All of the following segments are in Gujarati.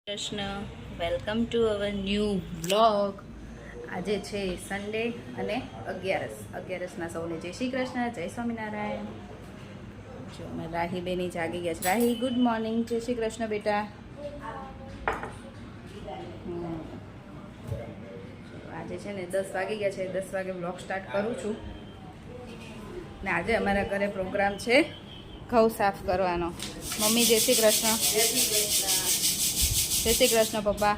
Krishna welcome to our new vlog. આજે છે સન્ડે અને અગિયારસના સૌને જય શ્રી કૃષ્ણ, જય સ્વામિનારાયણ. જો અમે રાહી બેની જાગી ગયા છે. રાહી ગુડ મોર્નિંગ, જય શ્રી કૃષ્ણ બેટા. આજે છે ને 10 વાગી ગયા છે. 10 વાગે વ્લોગ સ્ટાર્ટ કરું છું ને આજે અમારા ઘરે પ્રોગ્રામ છે ઘઉં સાફ કરવાનો. મમ્મી જય શ્રી કૃષ્ણ. જય શ્રી કૃષ્ણ પપ્પા.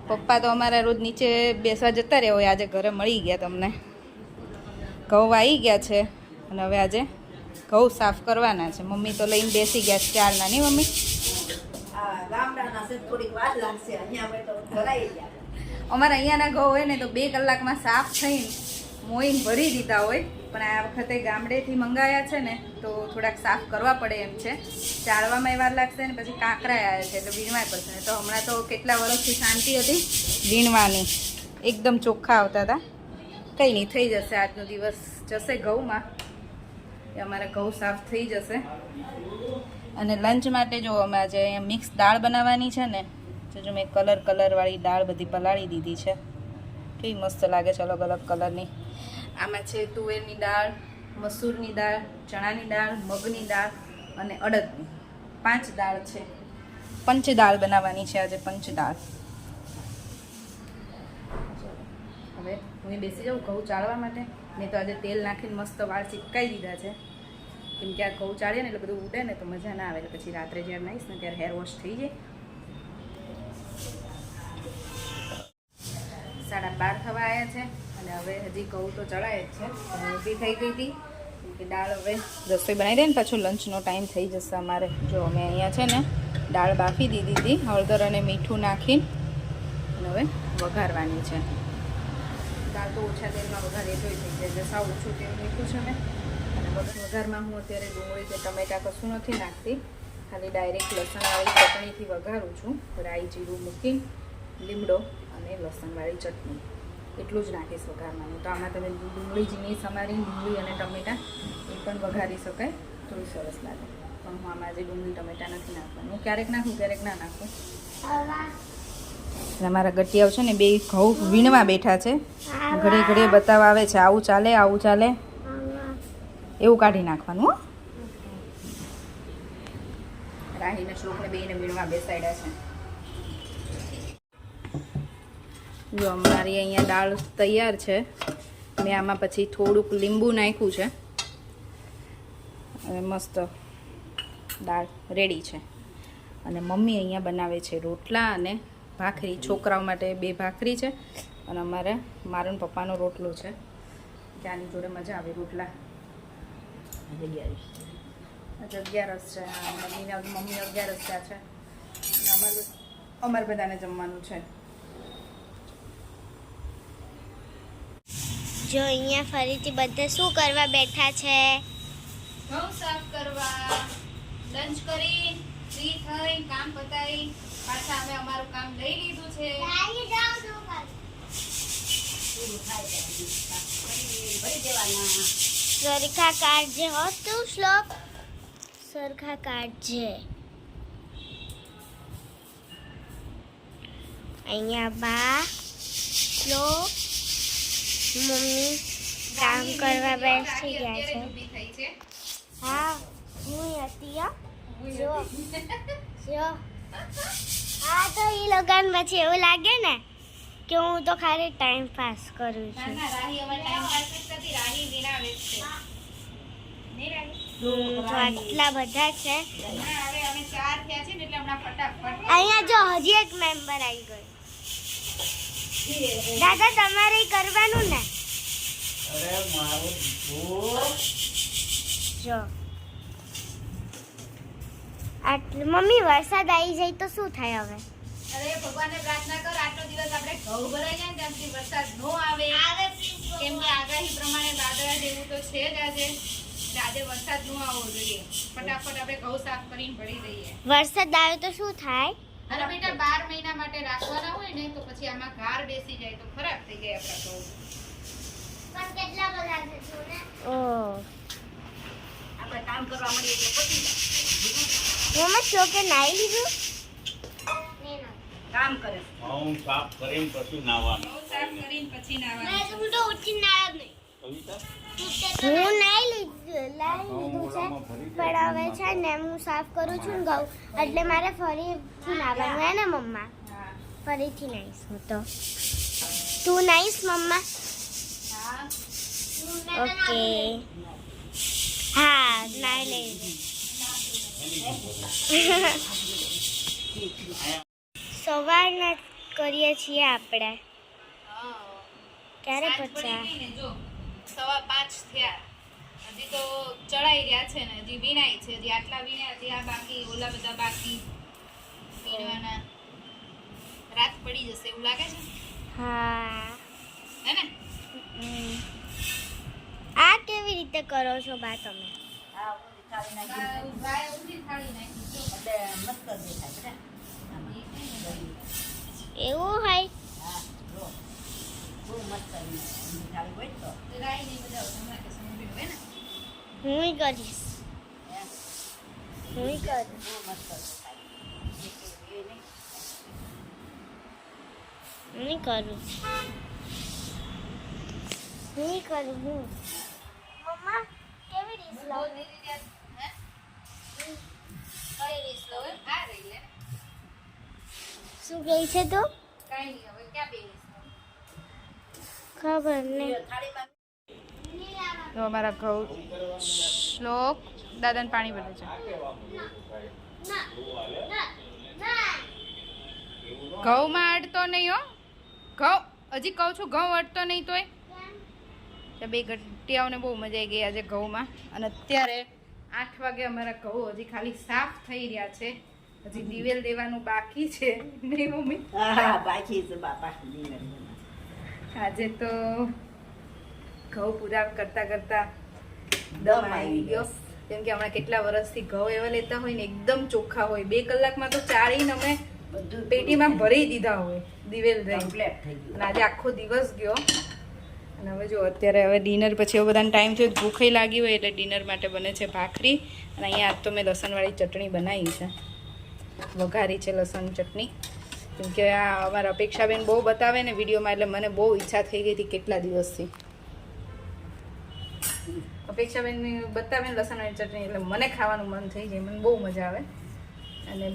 પપ્પા તો અમારા રોજ નીચે બેસવા જતા રહ્યા હોય, આજે ઘરે મળી ગયા તમને. ઘઉં વાઈ ગયા છે અને હવે આજે ઘઉં સાફ કરવાના છે. મમ્મી તો લઈને બેસી ગયા છે ચારના, નહીં મમ્મી? અમારા અહીંયાના ઘઉં હોય ને તો 2 કલાકમાં સાફ થઈને મોઈને ભરી દીધા હોય, પણ આ વખતે ગામડેથી મંગાવ્યા છે ને તો થોડાક સાફ કરવા પડે એમ છે. ચાળવામાં વાર લાગશે ને પછી કાંકરા આવ્યા છે એટલે વીણવા પડશે. ને તો હમણાં તો કેટલા વર્ષથી શાંતિ હતી વીણવાની, એકદમ ચોખ્ખા આવતા હતા. કંઈ નહીં, થઈ જશે. આજનો દિવસ જશે ઘઉંમાં, એ અમારા ઘઉં સાફ થઈ જશે. અને લંચ માટે જો અમે આજે અહીંયા મિક્સ દાળ બનાવવાની છે ને, જો મેં કલરવાળી દાળ બધી પલાળી દીધી છે. કેવી મસ્ત લાગે છે, અલગ અલગ કલરની. આમાં છે તુવેરની દાળ, મસૂરની દાળ, ચણાની દાળ, મગની દાળ અને અડદની. 5 દાળ છે. પંચદાળ બનાવવાની છે આજે, પંચદાળ. હવે હું બેસી જાઉં ઘઉં ચાળવા માટે. મેં તો આજે તેલ નાખીને મસ્ત વાળ ચીપકાઈ દીધા છે, કેમ કે આ ઘઉં ચાળીએ ને એટલે બધું ઉડે ને તો મજા ના આવે. એટલે પછી રાત્રે જ્યારે નાહીશ ને ત્યારે હેર વોશ થઈ જાય. 12:30 થવા આવ્યા છે અને હવે હજી ઘઉં તો ચડાય જ છે. ઊભી થઈ ગઈ હતી કે દાળ હવે રસોઈ બનાવી દે ને પાછું લંચનો ટાઈમ થઈ જશે અમારે. જો અમે અહીંયા છે ને દાળ બાફી દીધી હતી હળદર અને મીઠું નાખીને, અને હવે વઘારવાની છે. દાળ તો ઓછા તેલમાં વઘાર એટલું થઈ જાય છે, સાવ ઓછું તેલ મીઠું છે ને. અને વઘારમાં હું અત્યારે ડુંગળી કે ટમેટા કશું નથી નાખતી, ખાલી ડાયરેક્ટ લસણવાળી ચટણીથી વઘારું છું. રાઈ જીરું મૂકી, લીમડો અને લસણવાળી ચટણી એટલું જ નાખીશ વઘારમાં. તો આમાં તમે ડુંગળી ઝીણી સમારી, ડુંગળી અને ટમેટાં એ પણ વઘારી શકાય, થોડું સરસ લાગે. પણ હું આમાં આજે ડુંગળી ટમેટાં નથી નાખવાનું. હું ક્યારેક નાખું, ક્યારેક ના નાખું. અમારા ગટિયાઓ છે ને 2 ઘઉં વીણવા બેઠા છે, ઘડે ઘડે બતાવવા આવે છે આવું ચાલે આવું ચાલે, એવું કાઢી નાખવાનું. હો, રાહીને શ્લોકને 2ને વીણવા બેસાડ્યા છે. જો અમારી અહીંયા દાળ તૈયાર છે. મેં આમાં પછી થોડુંક લીંબુ નાખ્યું છે અને મસ્ત દાળ રેડી છે. અને મમ્મી અહીંયા બનાવે છે રોટલા અને ભાખરી. છોકરાઓ માટે 2 ભાખરી છે અને મારો ને પપ્પાનો રોટલો છે. ત્યાંની જોડે મજા આવે રોટલા. 11 છે. મમ્મી 11 છે. અમારે બધાને જમવાનું છે. જો અહીંયા ફરીથી બધા શું કરવા બેઠા છે? ઘઉં સાફ કરવા. લંચ કરી ફ્રી થઈ કામ પતાવી પાછા અમે અમારું કામ લઈ લીધું છે. સરખા કાઢજે હો તું શ્લોક, સરખા કાઢજે. અહીંયા બા, શ્લોક, મમ્મી કામ કરવા બેસી ગયા છે. હા, હું હતી. જો હા, તો એ લગન પછી એવું લાગે ને કે હું તો ખાલી ટાઈમ પાસ કરું છું. આટલા બધા છે. અહીંયા જો હજી એક મેમ્બર આવી ગયો. દાદા તમારે કરવાનું ને? જો મમ્મી વરસાદ આવી જાય તો શું થાય હવે? અરે ભગવાનને પ્રાર્થના કર આટલો દિવસ આપણે ઘઉં ભરાઈ જાય ને ત્યાં સુધી વરસાદ ન આવે, કેમ કે આગાહી પ્રમાણે વાદળા જેવું તો છે જ આજે. આજે વરસાદ ન આવવો જોઈએ. ફટાફટ આપણે ઘઉં સાફ કરીને ભરી દઈએ. વરસાદ આવે તો શું થાય? અરે બેટા 12 મહિના માટે રાખવાના હોય ને તો પછી આમાં ઘાર બેસી જાય તો ખરાબ થઈ જાય આપણા ઘઉં. પણ કેટલા બધા છે ને. આપણે કામ કરવા મળીએ એટલે પતી જાય. મમ્મી ચોકે નાઈ લીધું? કામ કરે હું સાફ કરીને પછી નાવાનું. બહુ સાફ કરીને પછી નાવાનું. હું તો ઉઠી ના નહીં કવિતા? હું નાઈ લીધું છે પણ હવે છે ને હું સાફ કરું છું ને ઘઉં એટલે મારે ફરીથી નાવાનું હે ને મમ્મા હા ફરીથી નાઈશ હું તો તું નાઈશ મમ્મા હા ઓકે હા નાઈ લઈશ સવારના કરીએ છીએ આપણે ક્યારે સાંજ પડી પહોંચ્યા ગઈ ને જો 5:15 થયા હજી તો ચડાઈ રહ્યા છે ને હજી વીણાય છે હજી આટલા વીણ્યા હજી આ બાકી ઓલા બધા બાકી વીણવાના રાત પડી જશે એવું લાગે છે હા હે ને આ કેવી રીતે કરો છો બા તમે હા થાળી નાખી ગાય ઊંધી થાળી નાખી જો એટલે મસ્ત દેખાય એવું હોય હા જો બહુ મસ્ત ઊંધી થાળી હોય તો રાઈ ને બધા હમણાં કે સમજી હોય ને હું કરીશ એમ હું કરું બહુ મસ્ત દેખાય એ નહીં હું કરું હું મમ્મા કેવી રીત બહુ લાવ ધીરે ધીરે હે કઈ રીસ લો આ રહી લે શું કહે છે તું કાઈ નહીં હવે ક્યાં બે રીસ લો ખબર નહીં થાળીમાં તો અમારા ઘઉં શ્લોક દાદાને પાણી ભરે છે ઘઉંમાં અડતો નહીં હો ઘઉં હજી કહું છું ઘઉં અડતો નહીં તોય તો બે ગટિયાઓને બહુ મજા આવી ગઈ આજે ઘઉંમાં અને અત્યારે 8 વાગે અમારા ઘઉં હજી ખાલી સાફ થઈ રહ્યા છે હજી દિવેલ દેવાનું બાકી છે નહીં મમ્મી હા બાકી છે બાપા આજે તો ઘઉં પૂરા કરતા કરતા દમ આવી ગયો કેમ કે હમણાં કેટલા વર્ષથી ઘઉં એવા લેતા હોય ને એકદમ ચોખ્ખા હોય 2 કલાકમાં તો ચાળીને અમે બધું પેટીમાં ભરી દીધા હોય દિવેલ દહીં કમ્પ્લીટ થઈ અને ગયું આજે આખો દિવસ ગયો અને હવે જો અત્યારે હવે ડિનર પછી હવે બધાને ટાઈમ થયો ભૂખે લાગી હોય એટલે ડિનર માટે બને છે ભાખરી અને અહીંયા આજ તો મેં લસણવાળી ચટણી બનાવી છે વઘારી છે લસણ ચટણી કેમ કે આ અમારા અપેક્ષાબેન બહુ બતાવે ને વિડીયોમાં એટલે મને બહુ ઈચ્છા થઈ ગઈ હતી કેટલા દિવસથી અપેક્ષાબેન બતાવે ને લસણવાળી ચટણી એટલે મને ખાવાનું મન થઈ જાય મને બહુ મજા આવે અને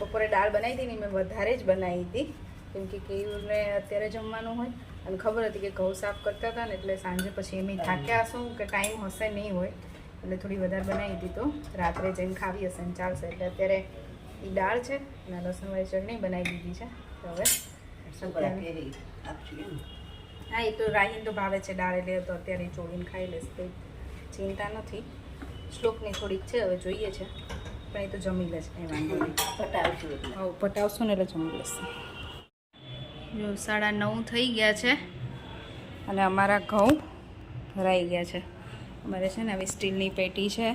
બપોરે દાળ બનાવી હતી ને મેં વધારે જ બનાવી હતી કેમ કે કેયુરને અત્યારે જમવાનું હોય અને ખબર હતી કે ઘઉં સાફ કરતા હતા ને એટલે સાંજે પછી એમ થાક્યા હશું કે ટાઈમ હશે નહીં હોય એટલે થોડી વધારે બનાવી હતી તો રાત્રે જઈને ખાવી હશે ને ચાલશે એટલે અત્યારે એ દાળ છે અને લસણવાળી ચટણી બનાવી દીધી છે તો હવે છોકરા કેરી આપશું એમ હા એ તો રાહીને તો ભાવે છે દાળ એટલે તો અત્યારે ચોળીને ખાઈ લેશે કંઈ ચિંતા નથી શ્લોકની થોડીક છે હવે જોઈએ છે પણ એ તો જમી લેશે કંઈ વાંધો નહીં પટાવશું એટલે હવે પટાવશું ને એટલે જમી લેશે જો 9:30 થઈ ગયા છે અને અમારા ઘઉં ભરાઈ ગયા છે અમારે છે ને આવી સ્ટીલની પેટી છે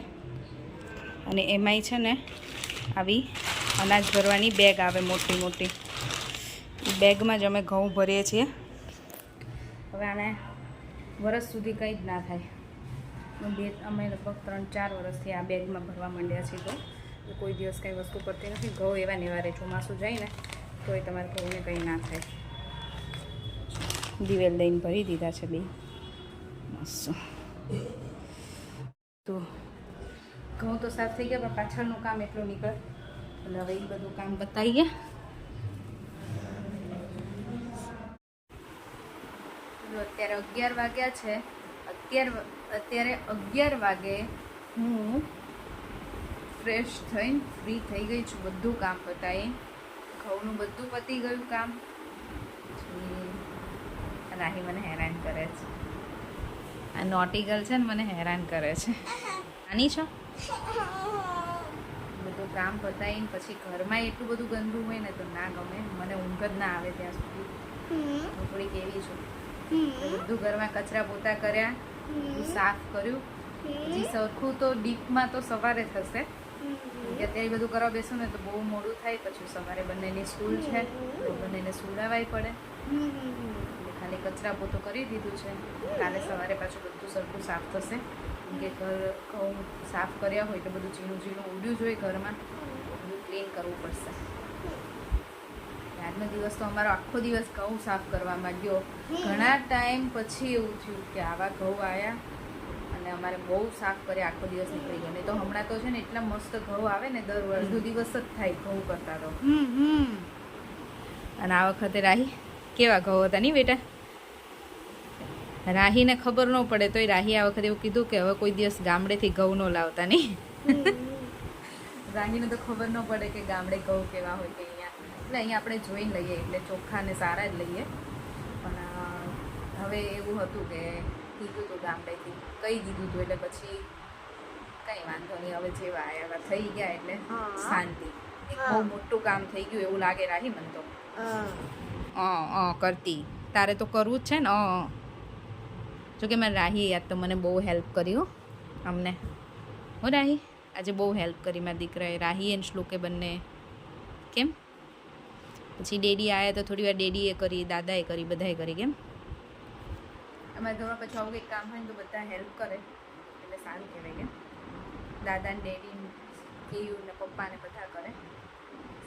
અને એમાંય છે ને આવી અનાજ ભરવાની બેગ આવે મોટી મોટી એ બેગમાં જ અમે ઘઉં ભરીએ છીએ હવે આને વરસ સુધી કંઈ જ ના થાય અમે લગભગ 3-4 વર્ષથી આ બેગમાં ભરવા માંડ્યા છીએ તો કોઈ દિવસ કંઈ વસ્તુ પડતી નથી ઘઉં એવા નેવારે ચોમાસું જાય ને તો એ તમારે ઘઉંને કંઈ ના થાય દિવેલ દઈને ભરી દીધા છે બે મસ્ત તો ઘઉં તો સાફ થઈ ગયા પણ પાછળનું કામ એટલું નીકળે એટલે હવે એ બધું કામ બતાવી ગયા અત્યારે 11 વાગ્યા છે અત્યારે 11 વાગે હું ફ્રેશ થઈને ફ્રી થઈ ગઈ છું બધું કામ પતાવી ઘઉંનું બધું પતી ગયું કામ રાહી મને હેરાન કરે છે આ નોટી ગર્લ છે ને મને હેરાન કરે છે આની છો બધું કામ પતાવીને પછી ઘરમાં એટલું બધું ગંદુ હોય ને તો ના ગમે મને ઊંઘ જ ના આવે ત્યાં સુધી હું થોડીક એવી છું બધું ઘરમાં કચરા પોતા કર્યા બધું સાફ કર્યું હજી સરખું તો ડીપમાં તો સવારે થશે અત્યારે બધું કરવા બેસું ને તો બહુ મોડું થાય પછી સવારે બંનેની સ્કૂલ છે તો બંનેને સુડાવાય પડે ખાલી કચરા પોતું કરી દીધું છે કાલે સવારે પાછું બધું સરખું સાફ થશે કે ઘઉં સાફ કર્યા હોય તો બધું ઝીણું ઝીણું ઉડ્યું જ હોય ઘરમાં બધું ક્લીન કરવું પડશે આજનો દિવસ તો અમારો આખો દિવસ ઘઉં સાફ કરવામાં ગયો. ઘણા ટાઈમ પછી એવું થયું કે આવા ઘઉં આવ્યા અને અમારે બહુ સાફ કર્યા, આખો દિવસ નીકળી ગયો. નહીં તો હમણાં તો છે ને એટલા મસ્ત ઘઉં આવે ને, દર અડધો દિવસ જ થાય ઘઉં કરતા તો. અને આ વખતે રાહી કેવા ઘઉં હતા નહીં બેટા? રાહીને ખબર ન પડે તોય રાહી આ વખતે એવું કીધું કે હવે કોઈ દિવસ ગામડેથી ઘઉં ન લાવતા નહીં. રાહીને તો ખબર ન પડે કે ગામડે ઘઉં કેવા હોય કે અહીંયા. એટલે અહીંયા આપણે જોઈને લઈએ એટલે ચોખ્ખા ને સારા જ લઈએ. પણ હવે એવું હતું કે કીધું હતું ગામડેથી, કહી દીધું હતું એટલે પછી કંઈ વાંધો નહીં. હવે જેવા આવ્યા થઈ ગયા એટલે શાંતિ. એક બહુ મોટું કામ થઈ ગયું એવું લાગે રાહી મને તો. કરતી તારે તો કરવું જ છે ને. જોકે મારે રાહી યાદ તો મને બહુ હેલ્પ કરી હો અમને. હો રાહી આજે બહુ હેલ્પ કરી મારા દીકરાએ, રાહી અને શ્લોકે બંને. કેમ પછી ડેડી આવ્યા તો થોડી વાર ડેડીએ કરી, દાદાએ કરી, બધાએ કરી. કેમ અમારા ઘરમાં પછી આવું કંઈક કામ હોય ને તો બધા હેલ્પ કરે એટલે સારું કહેવાય. કેમ દાદા ને ડેડી કેયું ને પપ્પા ને બધા કરે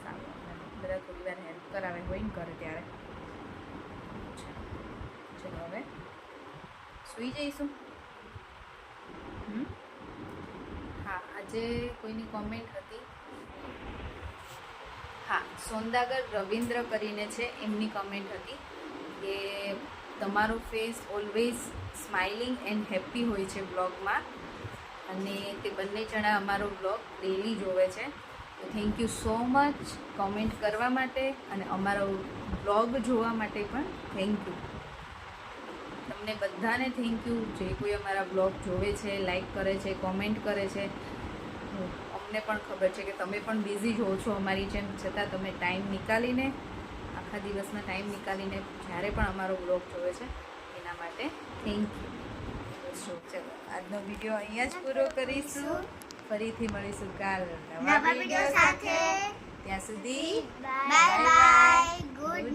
સારું. બધા થોડી વાર હેલ્પ કરાવે હોય ને કરે ત્યારે. ચલો હવે સુઈ જઈશું. હા આજે કોઈની કોમેન્ટ હતી. હા સોંદાગર રવિન્દ્ર કરીને છે, એમની કમેન્ટ હતી કે તમારો face always smiling and happy હોય છે બ્લોગમાં, અને તે બંને જણા અમારો બ્લોગ ડેલી જોવે છે. તો thank you so much comment કરવા માટે અને અમારો બ્લોગ જોવા માટે પણ થેન્ક યુ. તમને બધાને થેન્ક યુ જે કોઈ અમારા બ્લોગ જોવે છે, લાઈક કરે છે, કોમેન્ટ કરે છે. અમને પણ ખબર છે કે તમે પણ બિઝી હો છો અમારી જેમ, છતાં તમે ટાઈમ નીકાળીને, આખા દિવસમાં ટાઈમ નીકાળીને જ્યારે પણ અમારો બ્લોગ જોવે છે એના માટે થેન્ક યુ. ચલો આજનો વિડીયો અહીંયા જ પૂરો કરીશું. ફરીથી મળીશું કાલ નવા વિડીયો સાથે. ત્યાં સુધી બાય બાય, ગુડ